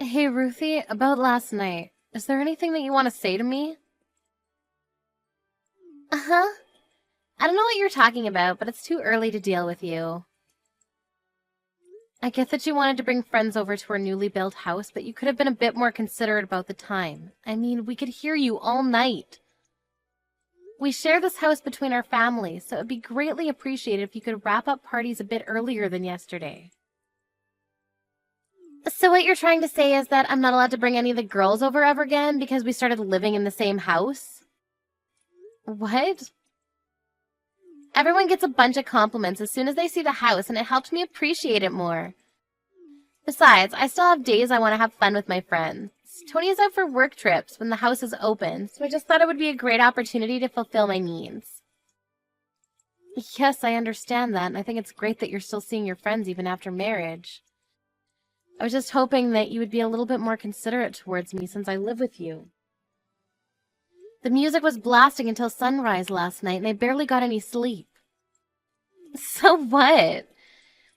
Hey, Ruthie, about last night. Is there anything that you want to say to me? Uh-huh. I don't know what you're talking about, but it's too early to deal with you. I get that you wanted to bring friends over to our newly built house, but you could have been a bit more considerate about the time. I mean, we could hear you all night. We share this house between our families, so it'd be greatly appreciated if you could wrap up parties a bit earlier than yesterday. So what you're trying to say is that I'm not allowed to bring any of the girls over ever again because we started living in the same house? What? Everyone gets a bunch of compliments as soon as they see the house, and it helps me appreciate it more. Besides, I still have days I want to have fun with my friends. Tony is out for work trips when the house is open, so I just thought it would be a great opportunity to fulfill my needs. Yes, I understand that, and I think it's great that you're still seeing your friends even after marriage. I was just hoping that you would be a little bit more considerate towards me since I live with you. The music was blasting until sunrise last night, and I barely got any sleep. So what?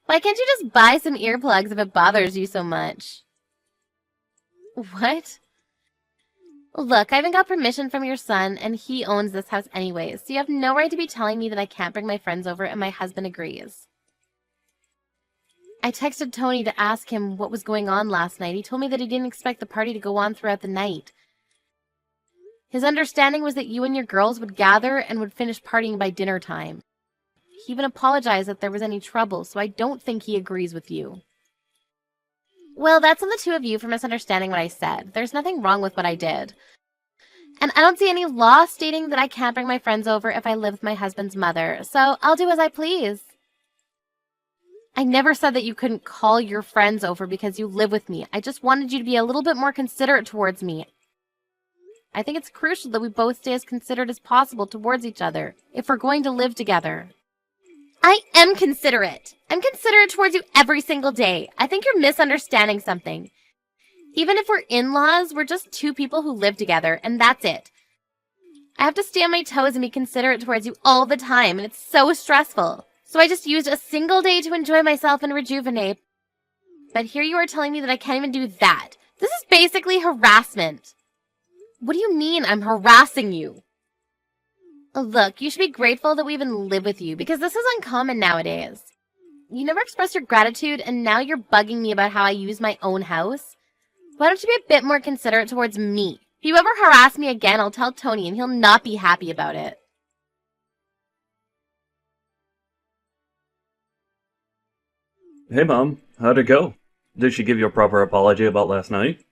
Why can't you just buy some earplugs if it bothers you so much? What? Look, I haven't got permission from your son, and he owns this house anyways, so you have no right to be telling me that I can't bring my friends over and my husband agrees. I texted Tony to ask him what was going on last night. He told me that he didn't expect the party to go on throughout the night. His understanding was that you and your girls would gather and would finish partying by dinner time. He even apologized if there was any trouble, so I don't think he agrees with you. Well, that's on the two of you for misunderstanding what I said. There's nothing wrong with what I did. And I don't see any law stating that I can't bring my friends over if I live with my husband's mother, so I'll do as I please. I never said that you couldn't call your friends over because you live with me. I just wanted you to be a little bit more considerate towards me. I think it's crucial that we both stay as considerate as possible towards each other if we're going to live together. I am considerate. I'm considerate towards you every single day. I think you're misunderstanding something. Even if we're in-laws, we're just two people who live together, and that's it. I have to stay on my toes and be considerate towards you all the time, and it's so stressful. So I just used a single day to enjoy myself and rejuvenate. But here you are telling me that I can't even do that. This is basically harassment. What do you mean I'm harassing you? Look, you should be grateful that we even live with you, because this is uncommon nowadays. You never expressed your gratitude, and now you're bugging me about how I use my own house. Why don't you be a bit more considerate towards me? If you ever harass me again, I'll tell Tony, and he'll not be happy about it. Hey Mom, how'd it go? Did she give you a proper apology about last night?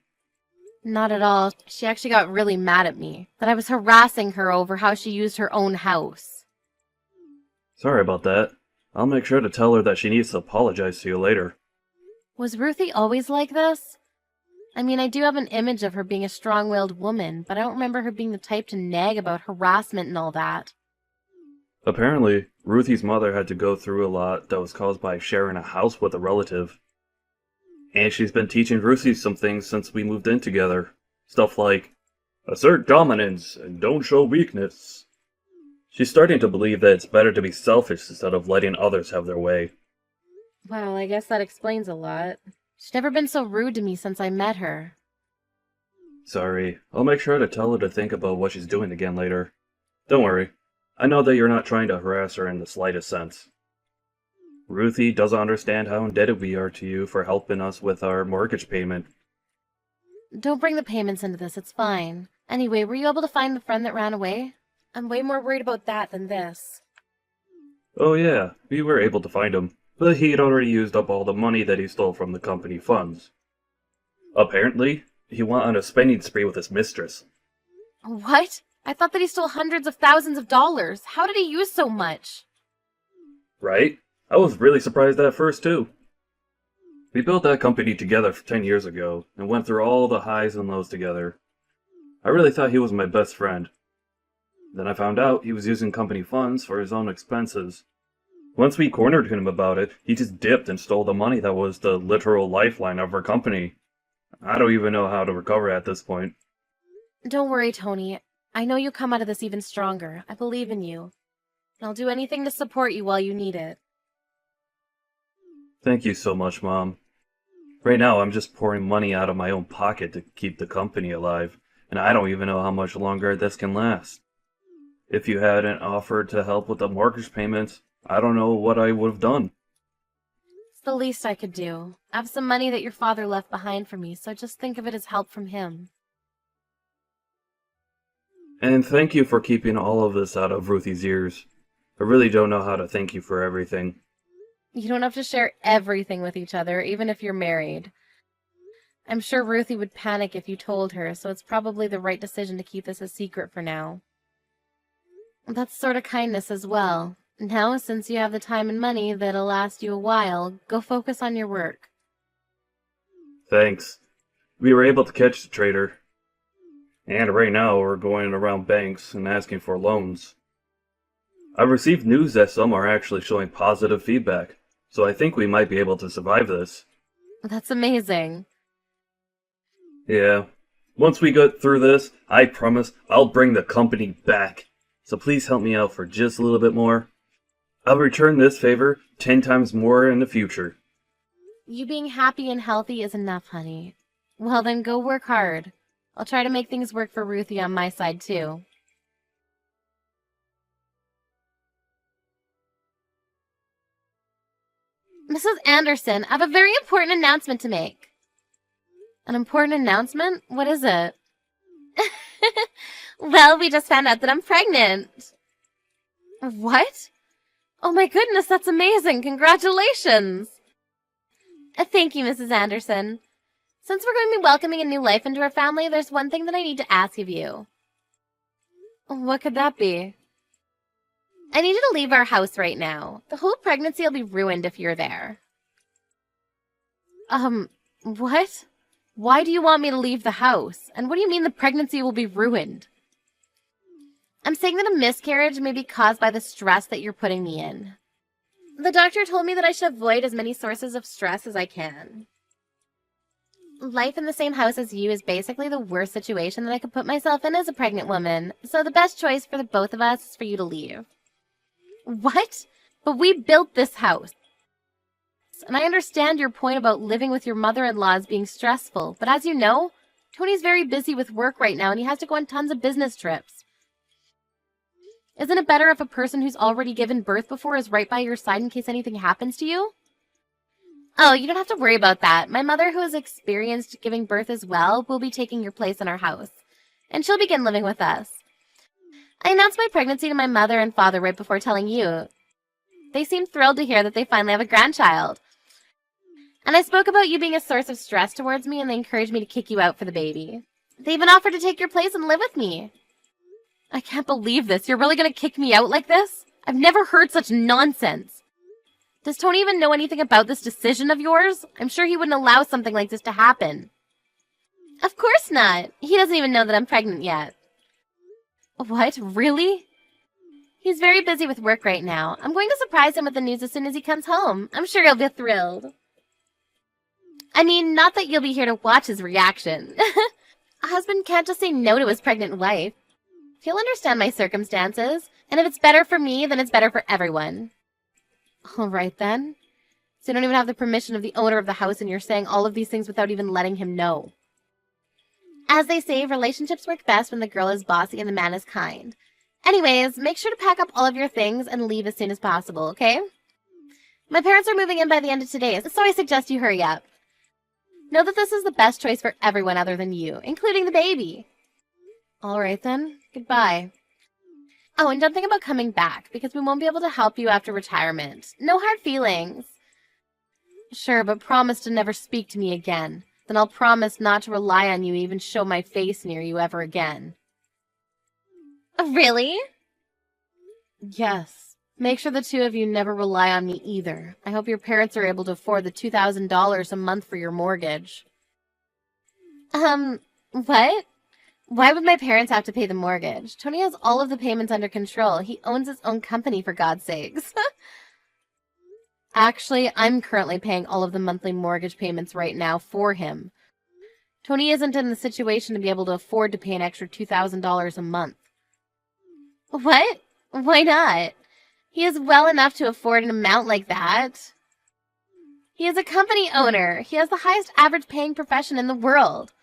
Not at all. She actually got really mad at me, that I was harassing her over how she used her own house. Sorry about that. I'll make sure to tell her that she needs to apologize to you later. Was Ruthie always like this? I mean, I do have an image of her being a strong-willed woman, but I don't remember her being the type to nag about harassment and all that. Apparently, Ruthie's mother had to go through a lot that was caused by sharing a house with a relative. And she's been teaching Ruthie some things since we moved in together. Stuff like, assert dominance and don't show weakness. She's starting to believe that it's better to be selfish instead of letting others have their way. Well, I guess that explains a lot. She's never been so rude to me since I met her. Sorry, I'll make sure to tell her to think about what she's doing again later. Don't worry, I know that you're not trying to harass her in the slightest sense. Ruthie doesn't understand how indebted we are to you for helping us with our mortgage payment. Don't bring the payments into this, it's fine. Anyway, were you able to find the friend that ran away? I'm way more worried about that than this. Oh yeah, we were able to find him, but he had already used up all the money that he stole from the company funds. Apparently, he went on a spending spree with his mistress. What? I thought that he stole hundreds of thousands of dollars. How did he use so much? Right? I was really surprised at first too. We built that company together 10 years ago, and went through all the highs and lows together. I really thought he was my best friend. Then I found out he was using company funds for his own expenses. Once we cornered him about it, he just dipped and stole the money that was the literal lifeline of our company. I don't even know how to recover at this point. Don't worry, Tony. I know you'll come out of this even stronger. I believe in you. I'll do anything to support you while you need it. Thank you so much, Mom. Right now, I'm just pouring money out of my own pocket to keep the company alive, and I don't even know how much longer this can last. If you hadn't offered to help with the mortgage payments, I don't know what I would have done. It's the least I could do. I have some money that your father left behind for me, so just think of it as help from him. And thank you for keeping all of this out of Ruthie's ears. I really don't know how to thank you for everything. You don't have to share everything with each other, even if you're married. I'm sure Ruthie would panic if you told her, so it's probably the right decision to keep this a secret for now. That's sort of kindness as well. Now, since you have the time and money that'll last you a while, go focus on your work. Thanks. We were able to catch the traitor. And right now we're going around banks and asking for loans. I've received news that some are actually showing positive feedback, so I think we might be able to survive this. That's amazing. Yeah. Once we get through this, I promise I'll bring the company back. So please help me out for just a little bit more. I'll return this favor 10 times more in the future. You being happy and healthy is enough, honey. Well, then go work hard. I'll try to make things work for Ruthie on my side, too. Mrs. Anderson, I have a very important announcement to make. An important announcement? What is it? Well, we just found out that I'm pregnant. What? Oh my goodness, that's amazing. Congratulations. Thank you, Mrs. Anderson. Since we're going to be welcoming a new life into our family, there's one thing that I need to ask of you. What could that be? I need you to leave our house right now. The whole pregnancy will be ruined if you're there. What? Why do you want me to leave the house? And what do you mean the pregnancy will be ruined? I'm saying that a miscarriage may be caused by the stress that you're putting me in. The doctor told me that I should avoid as many sources of stress as I can. Life in the same house as you is basically the worst situation that I could put myself in as a pregnant woman, so the best choice for the both of us is for you to leave. What? But we built this house. And I understand your point about living with your mother-in-law as being stressful, but as you know, Tony's very busy with work right now and he has to go on tons of business trips. Isn't it better if a person who's already given birth before is right by your side in case anything happens to you? Oh, you don't have to worry about that. My mother, who has experienced giving birth as well, will be taking your place in our house, and she'll begin living with us. I announced my pregnancy to my mother and father right before telling you. They seemed thrilled to hear that they finally have a grandchild. And I spoke about you being a source of stress towards me, and they encouraged me to kick you out for the baby. They even offered to take your place and live with me. I can't believe this. You're really going to kick me out like this? I've never heard such nonsense. Does Tony even know anything about this decision of yours? I'm sure he wouldn't allow something like this to happen. Of course not. He doesn't even know that I'm pregnant yet. What? Really? He's very busy with work right now. I'm going to surprise him with the news as soon as he comes home. I'm sure he'll be thrilled. I mean, not that you'll be here to watch his reaction. A husband can't just say no to his pregnant wife. He'll understand my circumstances, and if it's better for me, then it's better for everyone. All right, then. So you don't even have the permission of the owner of the house, and you're saying all of these things without even letting him know. As they say, relationships work best when the girl is bossy and the man is kind. Anyways, make sure to pack up all of your things and leave as soon as possible, okay? My parents are moving in by the end of today, so I suggest you hurry up. Know that this is the best choice for everyone other than you, including the baby. All right, then. Goodbye. Oh, and don't think about coming back, because we won't be able to help you after retirement. No hard feelings. Sure, but promise to never speak to me again. Then I'll promise not to rely on you, even show my face near you ever again. Really? Yes. Make sure the two of you never rely on me either. I hope your parents are able to afford the $2,000 a month for your mortgage. What? Why would my parents have to pay the mortgage? Tony has all of the payments under control. He owns his own company, for God's sakes. Actually, I'm currently paying all of the monthly mortgage payments right now for him. Tony isn't in the situation to be able to afford to pay an extra $2,000 a month. What? Why not? He is well enough to afford an amount like that. He is a company owner. He has the highest average paying profession in the world.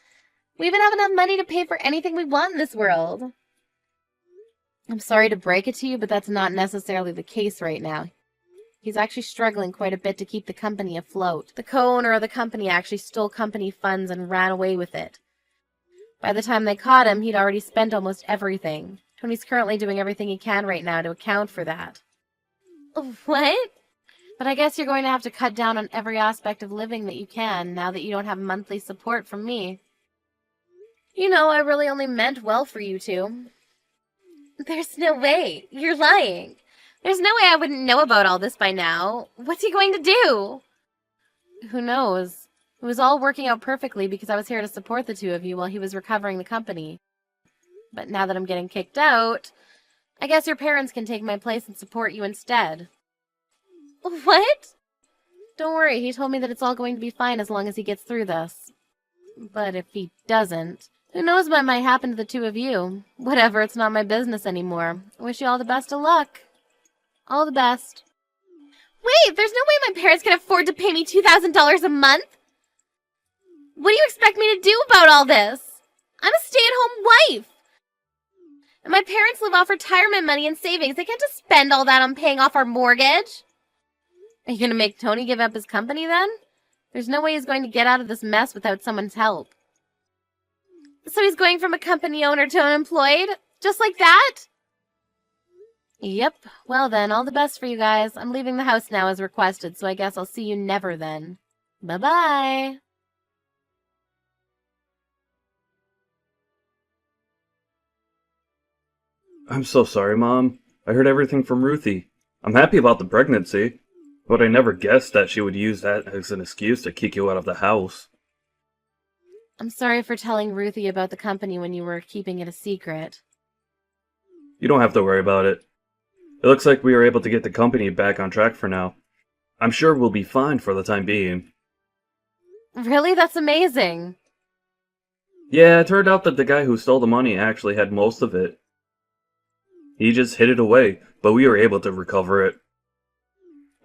We even have enough money to pay for anything we want in this world. I'm sorry to break it to you, but that's not necessarily the case right now. He's actually struggling quite a bit to keep the company afloat. The co-owner of the company actually stole company funds and ran away with it. By the time they caught him, he'd already spent almost everything. Tony's currently doing everything he can right now to account for that. What? But I guess you're going to have to cut down on every aspect of living that you can, now that you don't have monthly support from me. You know, I really only meant well for you two. There's no way. You're lying. There's no way I wouldn't know about all this by now. What's he going to do? Who knows? It was all working out perfectly because I was here to support the two of you while he was recovering the company. But now that I'm getting kicked out, I guess your parents can take my place and support you instead. What? Don't worry, he told me that it's all going to be fine as long as he gets through this. But if he doesn't, who knows what might happen to the two of you? Whatever, it's not my business anymore. I wish you all the best of luck. All the best. Wait, there's no way my parents can afford to pay me $2,000 a month? What do you expect me to do about all this? I'm a stay-at-home wife. And my parents live off retirement money and savings. They can't just spend all that on paying off our mortgage. Are you going to make Tony give up his company then? There's no way he's going to get out of this mess without someone's help. So he's going from a company owner to unemployed? Just like that? Yep. Well then, all the best for you guys. I'm leaving the house now as requested, so I guess I'll see you never then. Bye-bye. I'm so sorry, Mom. I heard everything from Ruthie. I'm happy about the pregnancy, but I never guessed that she would use that as an excuse to kick you out of the house. I'm sorry for telling Ruthie about the company when you were keeping it a secret. You don't have to worry about it. It looks like we were able to get the company back on track for now. I'm sure we'll be fine for the time being. Really? That's amazing. Yeah, it turned out that the guy who stole the money actually had most of it. He just hid it away, but we were able to recover it.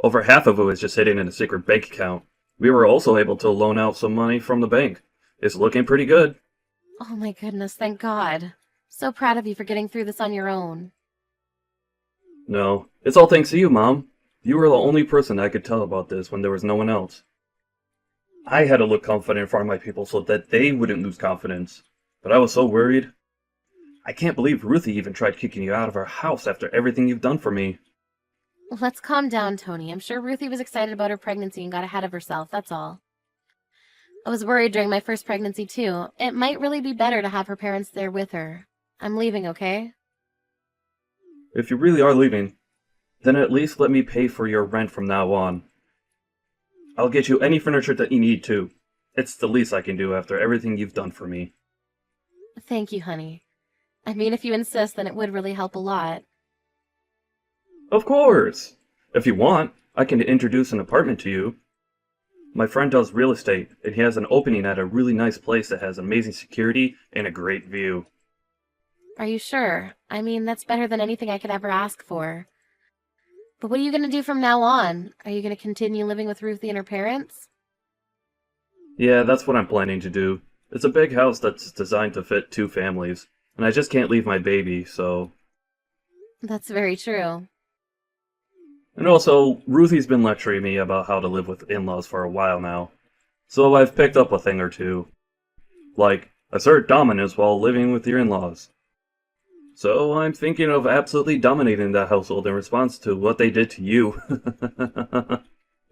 Over half of it was just hidden in a secret bank account. We were also able to loan out some money from the bank. It's looking pretty good. Oh my goodness, thank God. So proud of you for getting through this on your own. No, it's all thanks to you, Mom. You were the only person I could tell about this when there was no one else. I had to look confident in front of my people so that they wouldn't lose confidence. But I was so worried. I can't believe Ruthie even tried kicking you out of our house after everything you've done for me. Let's calm down, Tony. I'm sure Ruthie was excited about her pregnancy and got ahead of herself, that's all. I was worried during my first pregnancy, too. It might really be better to have her parents there with her. I'm leaving, okay? If you really are leaving, then at least let me pay for your rent from now on. I'll get you any furniture that you need, too. It's the least I can do after everything you've done for me. Thank you, honey. I mean, if you insist, then it would really help a lot. Of course! If you want, I can introduce an apartment to you. My friend does real estate, and he has an opening at a really nice place that has amazing security and a great view. Are you sure? I mean, that's better than anything I could ever ask for. But what are you going to do from now on? Are you going to continue living with Ruthie and her parents? Yeah, that's what I'm planning to do. It's a big house that's designed to fit 2 families, and I just can't leave my baby, so... That's very true. And also, Ruthie's been lecturing me about how to live with in-laws for a while now, so I've picked up a thing or two. Like, assert dominance while living with your in-laws. So I'm thinking of absolutely dominating that household in response to what they did to you.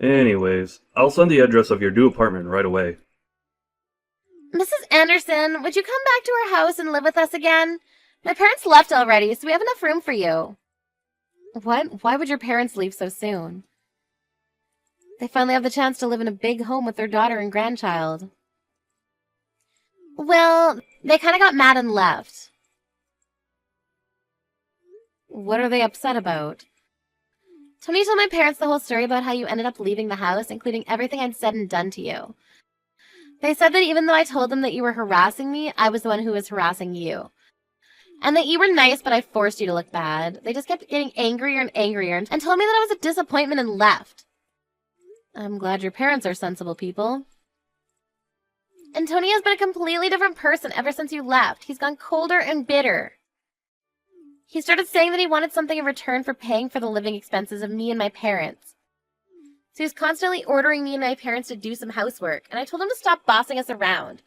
Anyways, I'll send the address of your new apartment right away. Mrs. Anderson, would you come back to our house and live with us again? My parents left already, so we have enough room for you. What? Why would your parents leave so soon? They finally have the chance to live in a big home with their daughter and grandchild. Well, they kind of got mad and left. What are they upset about? Tony told my parents the whole story about how you ended up leaving the house, including everything I'd said and done to you. They said that even though I told them that you were harassing me, I was the one who was harassing you. And that you were nice, but I forced you to look bad. They just kept getting angrier and angrier and told me that I was a disappointment and left. I'm glad your parents are sensible people. And Tony has been a completely different person ever since you left. He's gone colder and bitter. He started saying that he wanted something in return for paying for the living expenses of me and my parents. So he was constantly ordering me and my parents to do some housework, and I told him to stop bossing us around.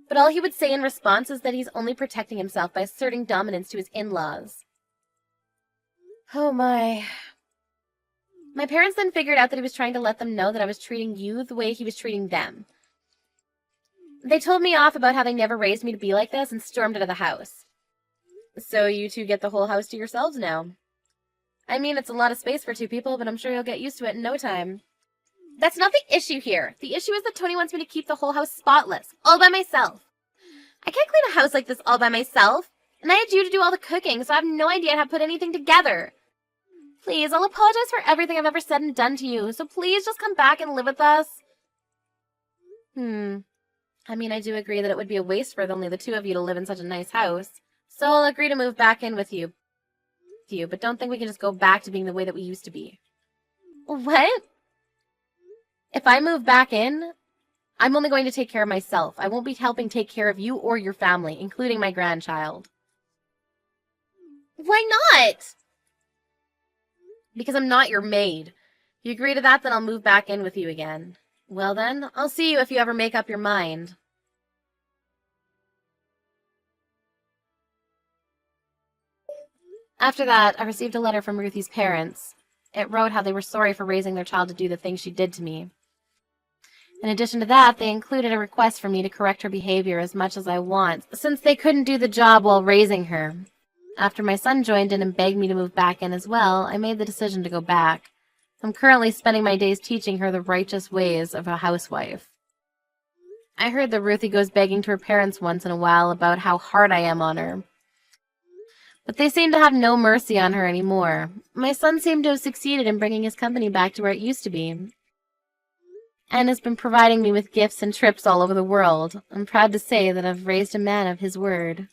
But all he would say in response is that he's only protecting himself by asserting dominance to his in-laws. Oh my. My parents then figured out that he was trying to let them know that I was treating you the way he was treating them. They told me off about how they never raised me to be like this and stormed out of the house. So you two get the whole house to yourselves now. I mean, it's a lot of space for two people, but I'm sure you'll get used to it in no time. That's not the issue here. The issue is that Tony wants me to keep the whole house spotless, all by myself. I can't clean a house like this all by myself, and I had you to do all the cooking, so I have no idea how to put anything together. Please, I'll apologize for everything I've ever said and done to you, so please just come back and live with us. I mean, I do agree that it would be a waste for only the two of you to live in such a nice house, so I'll agree to move back in with you. But don't think we can just go back to being the way that we used to be. What? If I move back in, I'm only going to take care of myself. I won't be helping take care of you or your family, including my grandchild. Why not? Because I'm not your maid. If you agree to that, then I'll move back in with you again. Well then, I'll see you if you ever make up your mind. After that, I received a letter from Ruthie's parents. It wrote how they were sorry for raising their child to do the things she did to me. In addition to that, they included a request for me to correct her behavior as much as I want, since they couldn't do the job while raising her. After my son joined in and begged me to move back in as well, I made the decision to go back. I'm currently spending my days teaching her the righteous ways of a housewife. I heard that Ruthie goes begging to her parents once in a while about how hard I am on her. But they seem to have no mercy on her anymore. My son seemed to have succeeded in bringing his company back to where it used to be, and has been providing me with gifts and trips all over the world. I'm proud to say that I've raised a man of his word.